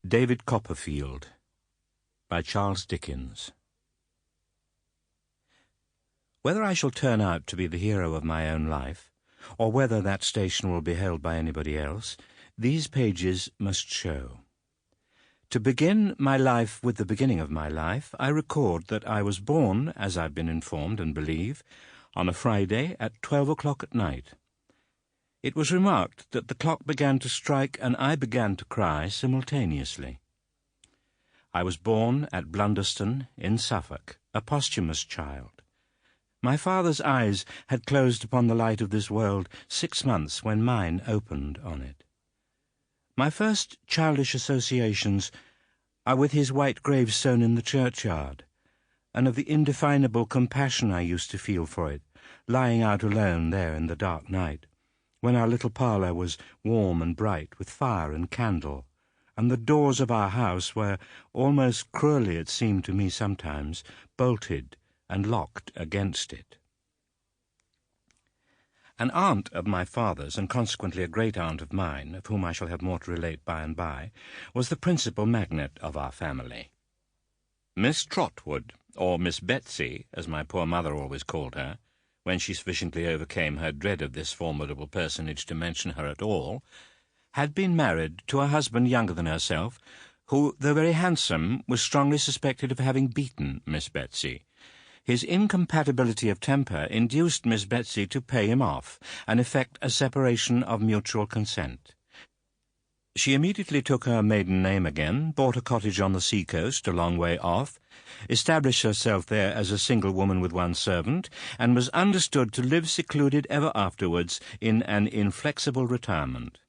David Copperfield by Charles Dickens. Whether I shall turn out to be the hero of my own life, or whether that station will be held by anybody else, these pages must show. To begin my life with the beginning of my life, I record that I was born, as I've been informed and believe, on a Friday at 12 o'clock at night. It was remarked that the clock began to strike and I began to cry simultaneously. I was born at Blunderston in Suffolk, a posthumous child. My father's eyes had closed upon the light of this world 6 months when mine opened on it. My first childish associations are with his white gravestone in the churchyard, and of the indefinable compassion I used to feel for it, lying out alone there in the dark night, when our little parlour was warm and bright with fire and candle, and the doors of our house were, almost cruelly it seemed to me sometimes, bolted and locked against it. An aunt of my father's, and consequently a great-aunt of mine, of whom I shall have more to relate by and by, was the principal magnate of our family. Miss Trotwood, or Miss Betsy, as my poor mother always called her, when she sufficiently overcame her dread of this formidable personage to mention her at all, had been married to a husband younger than herself, who, though very handsome, was strongly suspected of having beaten Miss Betsy. His incompatibility of temper induced Miss Betsy to pay him off and effect a separation of mutual consent. She immediately took her maiden name again, bought a cottage on the sea-coast a long way off, established herself there as a single woman with one servant, and was understood to live secluded ever afterwards in an inflexible retirement.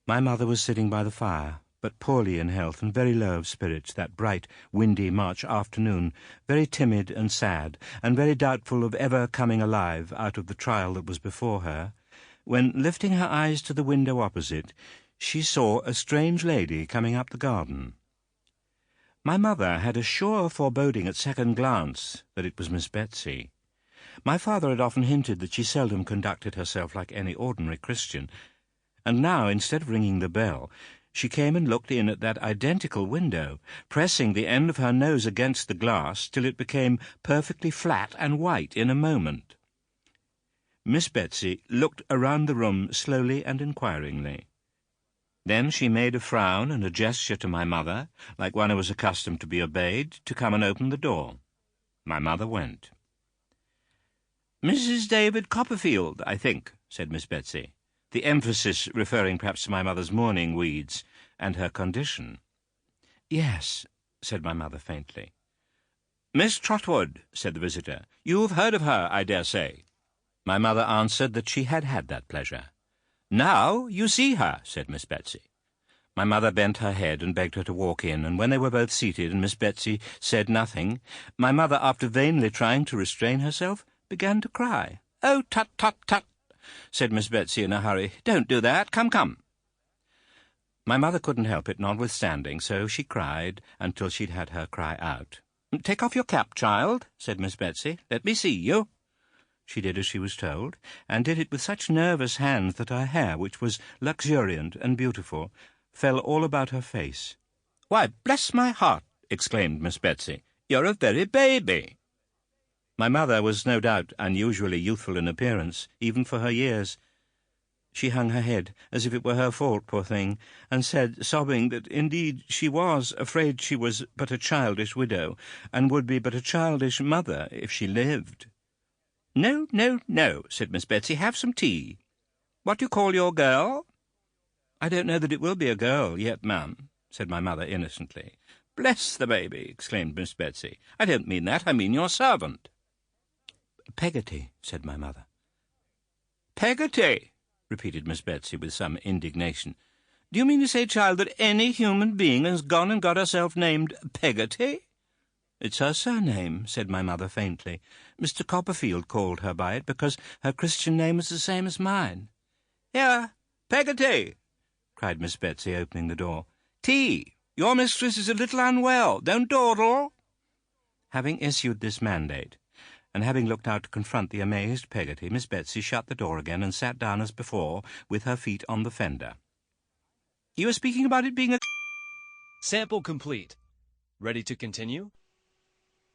My mother was sitting by the fire, but poorly in health and very low of spirits that bright, windy March afternoon, very timid and sad, and very doubtful of ever coming alive out of the trial that was before her, when, lifting her eyes to the window opposite, she saw a strange lady coming up the garden. My mother had a sure foreboding at second glance that it was Miss Betsy. My father had often hinted that she seldom conducted herself like any ordinary Christian, and now, instead of ringing the bell, she came and looked in at that identical window, pressing the end of her nose against the glass till it became perfectly flat and white in a moment. Miss Betsy looked around the room slowly and inquiringly. Then she made a frown and a gesture to my mother, like one who was accustomed to be obeyed, to come and open the door. My mother went. "Mrs. David Copperfield, I think," said Miss Betsy, the emphasis referring perhaps to my mother's mourning weeds and her condition. "Yes," said my mother faintly. "Miss Trotwood," said the visitor. "You've heard of her, I dare say." My mother answered that she had had that pleasure. "Now you see her," said Miss Betsy. My mother bent her head and begged her to walk in, and when they were both seated and Miss Betsy said nothing, my mother, after vainly trying to restrain herself, began to cry. "Oh, tut, tut, tut," said Miss Betsy in a hurry. "Don't do that. Come, come." My mother couldn't help it, notwithstanding, so she cried until she'd had her cry out. "Take off your cap, child," said Miss Betsy. "Let me see you." She did as she was told, and did it with such nervous hands that her hair, which was luxuriant and beautiful, fell all about her face. "Why, bless my heart," exclaimed Miss Betsy, "you're a very baby." My mother was no doubt unusually youthful in appearance, even for her years. She hung her head, as if it were her fault, poor thing, and said, sobbing, that indeed she was afraid she was but a childish widow, and would be but a childish mother if she lived. "No, no, no," said Miss Betsy. "Have some tea. What do you call your girl?" "I don't know that it will be a girl yet, ma'am," said my mother innocently. "Bless the baby," exclaimed Miss Betsy. "I don't mean that. I mean your servant." "Peggotty," said my mother. "Peggotty," repeated Miss Betsy with some indignation. "Do you mean to say, child, that any human being has gone and got herself named Peggotty?" "It's her surname," said my mother faintly. "Mr Copperfield called her by it because her Christian name was the same as mine." "Here, Peggotty," cried Miss Betsy, opening the door. "Tea. Your mistress is a little unwell. Don't dawdle." Having issued this mandate, and having looked out to confront the amazed Peggotty, Miss Betsy shut the door again and sat down as before, with her feet on the fender. "You were speaking about it being a Sample complete. Ready to continue?